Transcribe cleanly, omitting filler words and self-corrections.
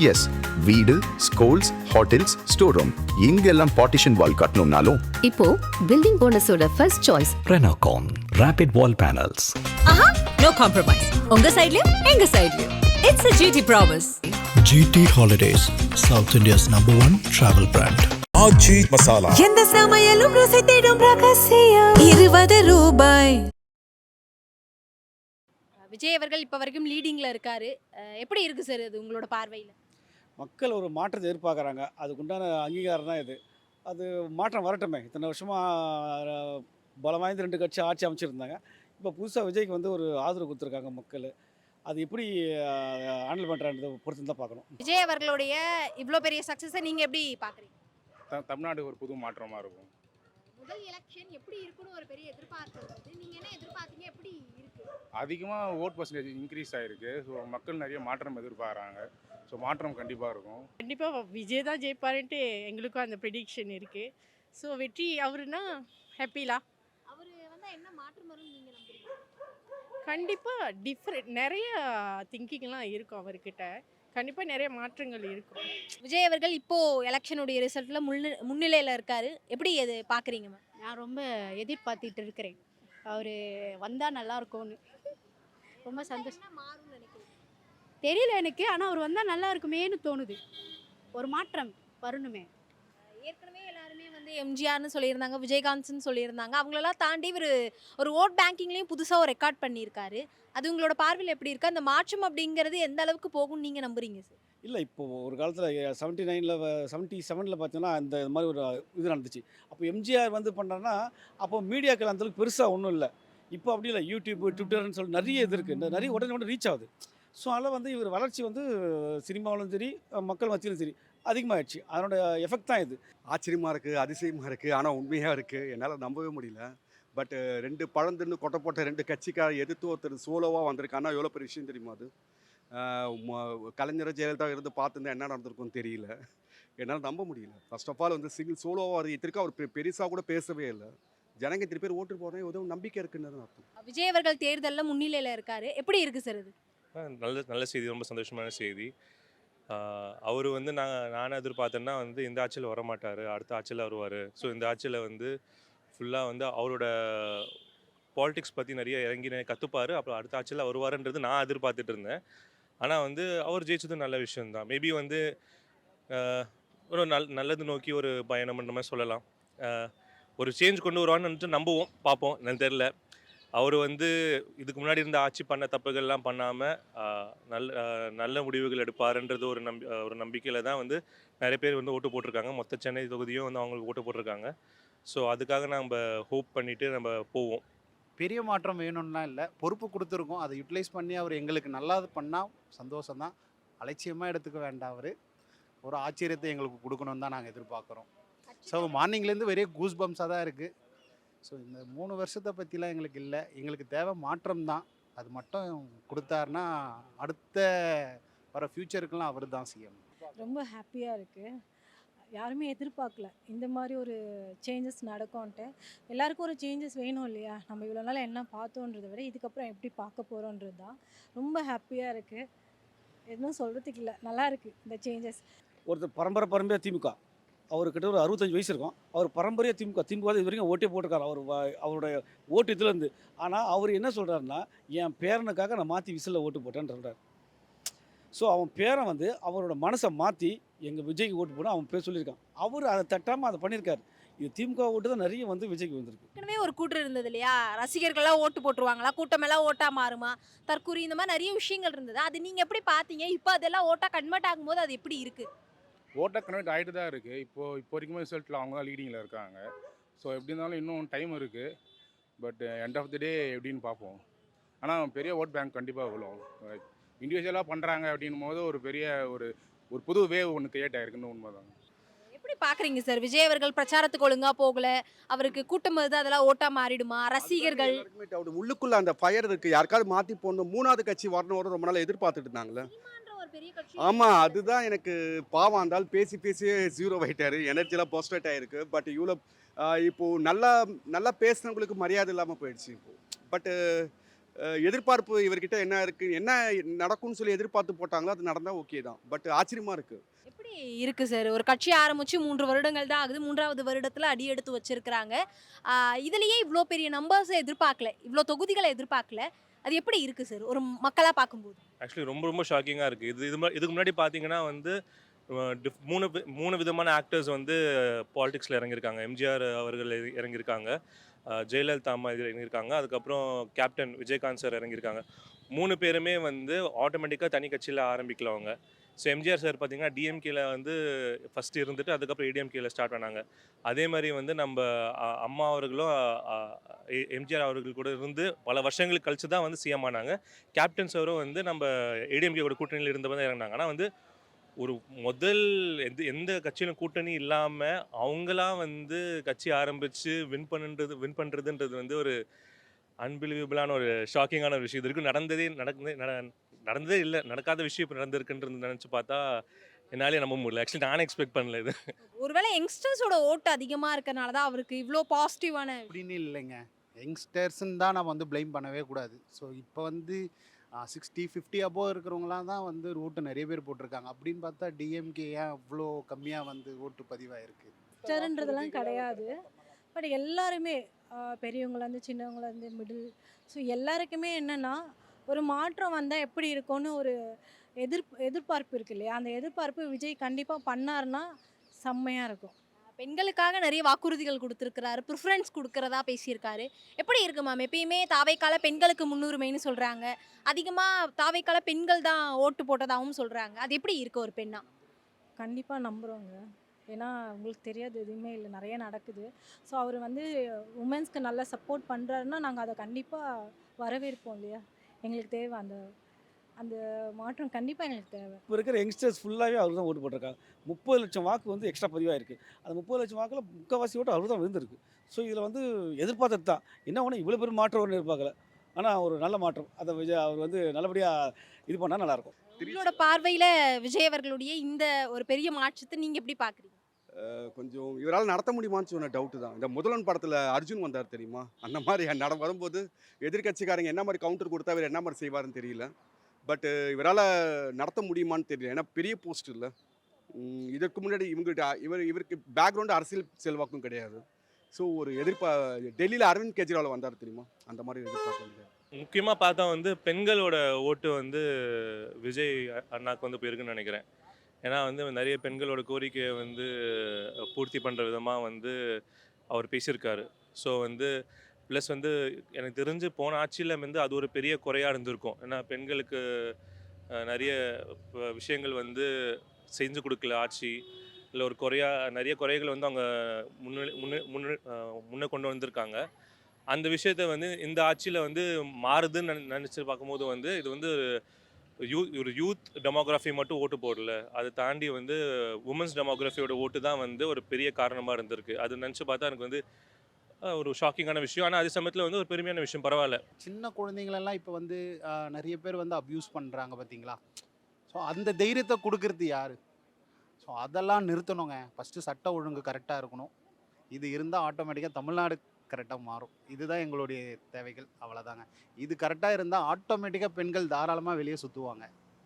S, வீடு, schools, hotels, store room இங்கெல்லாம் partition wall கட்டணும்னாலும் இப்போ பில்டிங் போனஸோட first choice Renocon Rapid Wall Panels. ஆஹா, no compromise. உங்க சைடுலயும் எங்க சைடுலயும். It's a GT promise. GT Holidays, South India's #1 travel brand. ஆச்சி மசாலா. எந்த சமையலும் ருசி தேடும் ரகசியம் 20 ரூபாய். விஜய் அவர்கள் இப்போ வரைக்கும் லீடிங்கில் இருக்காரு. எப்படி இருக்குது சார் அது உங்களோட பார்வையில்? மக்கள் ஒரு மாற்றத்தை எதிர்பார்க்குறாங்க. அதுக்குண்டான அங்கீகாரம் தான் இது. அது மாற்றம் வரட்டுமே. இத்தனை வருஷமாக பலம் வாய்ந்த 2 கட்சி ஆட்சி அமைச்சிருந்தாங்க. இப்போ புதுசாக விஜய்க்கு வந்து ஒரு ஆதரவு கொடுத்துருக்காங்க மக்கள். அது எப்படி ஹேண்டில் பண்ணுறான்றதை பொறுத்து தான் பார்க்கணும். விஜய் அவர்களுடைய இவ்வளோ பெரிய சக்ஸஸை நீங்கள் எப்படி பார்க்குறீங்க? தமிழ்நாடு ஒரு புது மாற்றமாக இருக்கும். முதல் எலெக்ஷன் எப்படி இருக்குன்னு ஒரு பெரிய எதிர்பார்ப்பு இருக்குது. நீங்கள் என்ன எதிர்பார்த்தீங்க? எப்படி இருக்குது? அதிகமாக ஓட் பர்சன்டேஜ் இன்க்ரீஸ் ஆகிருக்கு. ஸோ மக்கள் நிறைய மாற்றம் எதிர்பார்க்குறாங்க. ஸோ மாற்றம் கண்டிப்பாக இருக்கும். கண்டிப்பாக விஜய் தான் ஜெயிப்பாருன்ட்டு எங்களுக்கும் அந்த ப்ரெடிக்ஷன் இருக்குது. ஸோ வெற்றி அவருனா ஹாப்பிலா. அவர் வந்தால் என்ன மாற்றம் வரும்னு நீங்கள் நம்புறீங்க? கண்டிப்பாக டிஃப்ரெண்ட் நிறைய திங்கிங்லாம் இருக்கும் அவர்கிட்ட. கண்டிப்பாக நிறைய மாற்றங்கள் இருக்கும். விஜய் அவர்கள் இப்போது எலெக்ஷனுடைய ரிசல்ட்டில் முன்னிலையில் இருக்கார். எப்படி அது பார்க்குறீங்க மேம்? நான் ரொம்ப எதிர்பார்த்துட்டு இருக்கிறேன். அவர் வந்தால் நல்லா இருக்கும்னு. ரொம்ப சந்தோஷம். மாறும்னு நினைக்கிறேன். தெரியல எனக்கு, ஆனால் அவர் வந்தால் நல்லா இருக்குமேன்னு தோணுது. ஒரு மாற்றம் வரணுமே. ஏற்கனவே எல்லாருமே வந்து எம்ஜிஆர்னு சொல்லியிருந்தாங்க, விஜயகாந்த்னு சொல்லியிருந்தாங்க. அவங்களெல்லாம் தாண்டி ஒரு ஓட் பேங்கிங்லேயும் புதுசாக ஒரு ரெக்கார்ட் பண்ணியிருக்காரு. அது உங்களோட பார்வையில் எப்படி இருக்குது? அந்த மாற்றம் அப்படிங்கிறது எந்த அளவுக்கு போகும்னு நீங்கள் நம்புறீங்க சார்? இல்லை, இப்போது ஒரு காலத்தில் 79ல் 77ல் பார்த்தீங்கன்னா இந்த மாதிரி ஒரு இது நடந்துச்சு. அப்போ எம்ஜிஆர் வந்து பண்ணுறாருன்னா அப்போ மீடியாக்கள் அந்தளவுக்கு பெருசாக ஒன்றும் இல்லை. இப்போ அப்படி இல்லை. யூடியூப், ட்விட்டர்னு சொல்லி நிறைய இது இருக்குது. நிறைய உடனே ரீச் ஆகுது. ஸோ அதில் வந்து இவர் வளர்ச்சி வந்து சினிமாவிலும் சரி மக்கள் மத்தியிலும் சரி அதிகமாகிடுச்சு. அதனோட எஃபெக்ட் தான் இது. ஆச்சரியமாக இருக்குது, அதிசயமாக இருக்குது, ஆனால் உண்மையாக இருக்குது. என்னால் நம்பவே முடியல. பட் 2 பழந்திருந்து கொட்டை போட்ட 2 கட்சிக்கார எதிர்த்து ஒருத்தர் சோலோவாக வந்திருக்கான்னா எவ்வளோ பெரிய விஷயம் தெரியுமா? அது கலைஞர் ஜெயலலிதா இருந்து பார்த்துருந்தா என்ன நடந்திருக்கும்னு தெரியல. என்னால் நம்ப முடியல. ஃபர்ஸ்ட் ஆஃப் ஆல் வந்து சிங்கிள் சோலோவாக வருது. இத்திருக்கு அவர் பெருசாக கூட பேசவே இல்லை. ஜனங்க 3 பேர் ஓட்டு போகிறேன் ஏதோ நம்பிக்கை இருக்குன்னு அர்த்தம். விஜய் அவர்கள் தேர்தலில் முன்னிலையில் இருக்காரு. எப்படி இருக்குது சார் அது? நல்ல செய்தி, ரொம்ப சந்தோஷமான செய்தி. அவர் வந்து நான் எதிர்பார்த்தேன்னா வந்து இந்த ஆட்சியில் வரமாட்டார், அடுத்த ஆட்சியில் வருவார். ஸோ இந்த ஆட்சியில் வந்து ஃபுல்லாக வந்து அவரோட பாலிடிக்ஸ் பற்றி நிறைய இறங்கி கற்றுப்பார். அப்புறம் அடுத்த ஆட்சியில் வருவாருன்றது நான் எதிர்பார்த்துட்டு இருந்தேன். ஆனால் வந்து அவர் ஜெயிச்சது நல்ல விஷயந்தான். மேபி வந்து ஒரு நல்லது நோக்கி ஒரு பயணம் பண்ணுற மாதிரி சொல்லலாம். ஒரு சேஞ்ச் கொண்டு வருவான்னு நம்புவோம், பார்ப்போம். என்னன்னு தெரில. அவர் வந்து இதுக்கு முன்னாடி இருந்த ஆட்சி பண்ண தப்புகள்லாம் பண்ணாமல் நல்ல முடிவுகள் எடுப்பாருன்றது ஒரு நம்பிக்கையில் தான் வந்து நிறைய பேர் வந்து ஓட்டு போட்டிருக்காங்க. மொத்த சென்னை தொகுதியும் வந்து அவங்களுக்கு ஓட்டு போட்டிருக்காங்க. ஸோ அதுக்காக நம்ம ஹோப் பண்ணிவிட்டு நம்ம போவோம். பெரிய மாற்றம் வேணும்லாம் இல்லை, பொறுப்பு கொடுத்துருக்கோம். அதை யூட்டிலைஸ் பண்ணி அவர் எங்களுக்கு நல்லது பண்ணால் சந்தோஷம்தான். அலட்சியமாக எடுத்துக்க வேண்டாம். அவர் ஒரு ஆச்சரியத்தை எங்களுக்கு கொடுக்கணும்னு தான் நாங்கள் எதிர்பார்க்குறோம். ஸோ மார்னிங்லேருந்து வெறும் கூஸ் பம்ஸாக தான் இருக்குது. ஸோ இந்த 3 வருஷத்தை பற்றிலாம் எங்களுக்கு இல்லை. எங்களுக்கு தேவை மாற்றம் தான். அது மட்டும் கொடுத்தாருன்னா அடுத்த வர ஃப்யூச்சருக்கெல்லாம் அவர் தான் சிஎம். ரொம்ப ஹாப்பியாக இருக்குது. யாருமே எதிர்பார்க்கல இந்த மாதிரி ஒரு சேஞ்சஸ் நடக்கும்ன்ட்டு. எல்லாருக்கும் ஒரு சேஞ்சஸ் வேணும் இல்லையா? நம்ம இவ்வளோ நாள் என்ன பார்த்தோன்றதை விட இதுக்கப்புறம் எப்படி பார்க்க போகிறோன்றது தான். ரொம்ப ஹாப்பியாக இருக்குது. எதுவும் சொல்கிறதுக்கு இல்லை, நல்லா இருக்குது இந்த சேஞ்சஸ். ஒருத்தர் பரம்பரையாக திமுக, அவர்கிட்ட ஒரு 65 வயசு இருக்கும். அவர் பரம்பரையாக திமுக இது வரைக்கும் ஓட்டே போட்டிருக்காரு. அவருடைய ஓட்டு இதுலேருந்து. ஆனால் அவர் என்ன சொல்கிறாருன்னா, என் பேரனுக்காக நான் மாற்றி விசிலில் ஓட்டு போட்டேன்னு சொல்கிறார். ஸோ அவன் பேரன் வந்து அவரோட மனசை மாற்றி எங்கள் விஜய்க்கு ஓட்டு போட அவன் பேர் சொல்லியிருக்கான். அவர் அதை தட்டாமல் அதை பண்ணியிருக்காரு. இது திமுக ஓட்டு தான் நிறைய வந்து விஜய்க்கு வந்திருக்கு. ஏற்கனவே ஒரு கூட்டம் இருந்தது இல்லையா? ரசிகர்கள்லாம் ஓட்டு போட்டுருவாங்களா, கூட்டமெல்லாம் ஓட்டாக மாறுமா, தற்கூரி, இந்த மாதிரி நிறைய விஷயங்கள் இருந்தது. அது நீங்கள் எப்படி பார்த்தீங்க? இப்போ அதெல்லாம் ஓட்டாக கன்வெர்ட் ஆகும்போது அது எப்படி இருக்குது? ஓட்டாக கன்வெர்ட் ஆகிட்டு தான் இருக்குது. இப்போ வரைக்கும் ரிசல்ட்டில் அவங்க தான் லீடிங்கில் இருக்காங்க. ஸோ எப்படி இருந்தாலும் இன்னும் டைம் இருக்குது. பட் எண்ட் ஆஃப் தி டே எப்படின்னு பார்ப்போம். ஆனால் பெரிய ஓட் பேங்க் கண்டிப்பாக விழும். இண்டிவிஜுவலாக பண்ணுறாங்க அப்படின்னும் போது ஒரு பெரிய ஒரு புது வேவ் ஒன்று கிரியேட் ஆகிருக்குன்னு உண்மை தான். எப்படி பார்க்குறீங்க சார்? விஜய் அவர்கள் பிரச்சாரத்துக்கு ஒழுங்காக போகலை, அவருக்கு கூட்டம் வருது, அதெல்லாம் ஓட்டாக மாறிடுமா? ரசிகர்கள் உள்ளுக்குள்ள அந்த ஃபயர் இருக்குது. யாருக்காவது மாற்றி போடணும், 3வது கட்சி வரணும் ரொம்ப நாள் எதிர்பார்த்துட்டு இருந்தாங்களே. ஆமாம், அதுதான் எனக்கு பாவம். இருந்தாலும் பேசி பேசியே 0 ஆகிட்டாரு. எனர்ஜிலாம் போஸ்டேட் ஆகிருக்கு. பட் இவ்வளோ இப்போது நல்லா பேசுனவங்களுக்கு மரியாதை இல்லாமல் போயிடுச்சு இப்போது. பட்டு எதிர்பார்ப்பு இவர்கிட்ட என்ன இருக்குது, என்ன நடக்கும்னு சொல்லி எதிர்பார்த்து போட்டாங்களோ அது நடந்தால் ஓகே தான். பட் ஆச்சரியமாக இருக்குது. எப்படி இருக்கு சார்? ஒரு கட்சி ஆரம்பிச்சு 3 வருடங்கள் தான் ஆகுது. 3வது வருடத்துல அடி எடுத்து வச்சிருக்கிறாங்க. இதுலயே இவ்ளோ பெரிய நம்பர்ஸ எதிர்பார்க்கல. இவ்ளோ தொகுதிகள எதிர்பார்க்கல. அது எப்படி இருக்கு சார்? ஒரு மக்களா பார்க்கும்போது? ஆக்சுவலி ரொம்ப ரொம்ப ஷாக்கிங்காக இருக்குது. இதுக்கு முன்னாடி பார்த்தீங்கன்னா வந்து 3 விதமான ஆக்டர்ஸ் வந்து பாலிடிக்ஸில் இறங்கியிருக்காங்க. எம்ஜிஆர் அவர்கள் இறங்கியிருக்காங்க, ஜெயலலிதா அம்மா இதில் இறங்கியிருக்காங்க, அதுக்கப்புறம் கேப்டன் விஜயகாந்த் சார் இறங்கியிருக்காங்க. 3 பேருமே வந்து ஆட்டோமேட்டிக்காக தனி கட்சியில் ஆரம்பிக்கல அவங்க. ஸோ எம்ஜிஆர் சார் பார்த்தீங்கன்னா டிஎம்கேல வந்து ஃபஸ்ட்டு இருந்துட்டு அதுக்கப்புறம் ஏடிஎம்கேல ஸ்டார்ட் பண்ணாங்க. அதே மாதிரி வந்து நம்ம அம்மா அவர்களும் எம்ஜிஆர் அவர்கள் கூட இருந்து பல வருஷங்களுக்கு கழிச்சு தான் வந்து சிஎம் ஆனாங்க. கேப்டன் சாரும் வந்து நம்ம ஏடிஎம்கேவோட கூட்டணியில் இருந்தப்போ தான் இறங்கினாங்க. ஆனால் வந்து ஒரு முதல் எந்த கட்சியிலும் கூட்டணி இல்லாமல் அவங்களா வந்து கட்சி ஆரம்பித்து வின் பண்ணுறதுன்றது வந்து ஒரு அன்பிலீவபிளான ஒரு ஷாக்கிங்கான ஒரு விஷயம். இது வரைக்கும் நடந்ததே இல்லை, நடக்காத விஷயம் இப்போ நடந்திருக்குன்றது நினச்சி பார்த்தா என்னாலே நம்ப முடியல. ஆக்சுவலி நானே எக்ஸ்பெக்ட் பண்ணல இது. ஒருவேளை யங்ஸ்டர்ஸோட ஓட்டு அதிகமா இருக்கறனால தான் அவருக்கு இவ்ளோ பாசிட்டிவான அப்படின்னு இல்லைங்க. யங்ஸ்டர்ஸ்ன்னு தான் நம்ம வந்து ப்ளேம் பண்ணவே கூடாது. ஸோ இப்போ வந்து 60, 50 அபோவ் இருக்கிறவங்களாம் தான் வந்து ஓட்டு நிறைய பேர் போட்டிருக்காங்க. அப்படின்னு பார்த்தா டிஎம்கே ஏன் அவ்வளோ கம்மியாக வந்து ஓட்டு பதிவாயிருக்கு? யங்ஸ்டர்ன்றதெல்லாம் கிடையாது. பட் எல்லாருமே பெரியவங்கலேருந்து சின்னவங்கலேருந்து மிடில், ஸோ எல்லாருக்குமே என்னென்னா ஒரு மாற்றம் வந்தால் எப்படி இருக்கும்னு ஒரு எதிர்பார்ப்பு இருக்கு இல்லையா? அந்த எதிர்பார்ப்பு விஜய் கண்டிப்பாக பண்ணாருன்னா செம்மையாக இருக்கும். பெண்களுக்காக நிறைய வாக்குறுதிகள் கொடுத்துருக்கிறாரு, ப்ரிஃபரன்ஸ் கொடுக்கறதா பேசியிருக்காரு. எப்படி இருக்கு மேம்? எப்பயுமே தாவைக்கால பெண்களுக்கு முன்னுரிமைன்னு சொல்றாங்க. அதிகமா தாவைக்கால பெண்கள் தான் ஓட்டு போட்டதாகவும் சொல்றாங்க. அது எப்படி இருக்கு ஒரு பெண்ணா? கண்டிப்பாக நம்புகிறோங்க. ஏன்னா உங்களுக்கு தெரியாது எதுவுமே இல்லை, நிறைய நடக்குது. ஸோ அவர் வந்து உமன்ஸ்க்கு நல்லா சப்போர்ட் பண்ணுறாருன்னா நாங்கள் அதை கண்டிப்பாக வரவேற்போம் இல்லையா? எங்களுக்கு தேவை அந்த அந்த மாற்றம் கண்டிப்பாக எங்களுக்கு தேவை. இப்போ இருக்கிற யங்ஸ்டர்ஸ் ஃபுல்லாகவே அவர் தான் ஓட்டு போட்டிருக்காங்க. 30 லட்சம் வாக்கு வந்து எக்ஸ்ட்ரா பதிவாயிருக்கு. அந்த 30 லட்சம் வாக்கில் முக்கால்வாசி ஓட்டு அவர் தான் விழுந்திருக்கு. ஸோ இதில் வந்து எதிர்பார்த்தது தான். என்ன ஒன்று இவ்வளோ பெரிய மாற்றம் ஒன்று எதிர்பார்க்கல. ஆனால் ஒரு நல்ல மாற்றம். அதை விஜய் அவர் வந்து நல்லபடியாக இது பண்ணால் நல்லாயிருக்கும். உங்களோட பார்வையில விஜய் அவர்களுடைய இந்த ஒரு பெரிய மாற்றத்தை நீங்க எப்படி பாக்குறீங்க? கொஞ்சம் இவரால் நடத்த முடியுமான்னு சொன்ன டவுட்டு தான். இந்த முதல்வன் படத்தில் அர்ஜுன் வந்தார் தெரியுமா? அந்த மாதிரி வரும்போது எதிர்கட்சிக்காரங்க என்ன மாதிரி கவுண்டர் கொடுத்தா இவர் என்ன மாதிரி செய்வாருன்னு தெரியல. பட் இவரால் நடத்த முடியுமான்னு தெரியல. ஏன்னா பெரிய போஸ்ட் இல்லை. இதற்கு முன்னாடி இவருக்கு பேக்ரவுண்டு அரசியல் செல்வாக்கும் கிடையாது. ஸோ ஒரு டெல்லியில் அரவிந்த் கெஜ்ரிவால் வந்தார் தெரியுமா? அந்த மாதிரி எதிர்பார்க்க முடியாது. முக்கியமாக பார்த்தா வந்து பெண்களோட ஓட்டு வந்து விஜய் அண்ணாக்கு வந்து போயிருக்குன்னு நினைக்கிறேன். ஏன்னா வந்து நிறைய பெண்களோட கோரிக்கையை வந்து பூர்த்தி பண்ணுற விதமாக வந்து அவர் பேசியிருக்காரு. ஸோ வந்து ப்ளஸ் வந்து எனக்கு தெரிஞ்சு போன ஆட்சியில் வந்து அது ஒரு பெரிய குறையாக இருந்திருக்கும். ஏன்னா பெண்களுக்கு நிறைய விஷயங்கள் வந்து செஞ்சு கொடுக்கல ஆட்சி, இல்லை ஒரு நிறைய குறைகள் வந்து அவங்க முன்னே கொண்டு வந்திருக்காங்க. அந்த விஷயத்த வந்து இந்த ஆட்சியில் வந்து மாறுதுன்னு நினச்சி பார்க்கும்போது வந்து இது வந்து ஒரு யூத் டெமோகிராஃபி மட்டும் ஓட்டு போடல, அதை தாண்டி வந்து உமன்ஸ் டெமோகிராஃபியோட ஓட்டு தான் வந்து ஒரு பெரிய காரணமாக இருந்திருக்கு. அது நினச்சி பார்த்தா எனக்கு வந்து ஒரு ஷாக்கிங்கான விஷயம். ஆனால் அதே சமயத்தில் வந்து ஒரு பெருமையான விஷயம். பரவாயில்ல. சின்ன குழந்தைங்களெல்லாம் இப்போ வந்து நிறைய பேர் வந்து அப்யூஸ் பண்ணுறாங்க பார்த்தீங்களா? ஸோ அந்த தைரியத்தை கொடுக்கறது யார்? ஸோ அதெல்லாம் நிறுத்தணுங்க. ஃபஸ்ட்டு சட்ட ஒழுங்கு கரெக்டாக இருக்கணும். இது இருந்தால் ஆட்டோமேட்டிக்காக தமிழ்நாடு கரெக்டாக மாறும். இதுதான் எங்களுடைய தேவைகள், அவ்வளோதாங்க. இது கரெக்டாக இருந்தால் ஆட்டோமேட்டிக்காக பெண்கள் தாராளமாக வெளியே சுற்றுவாங்க.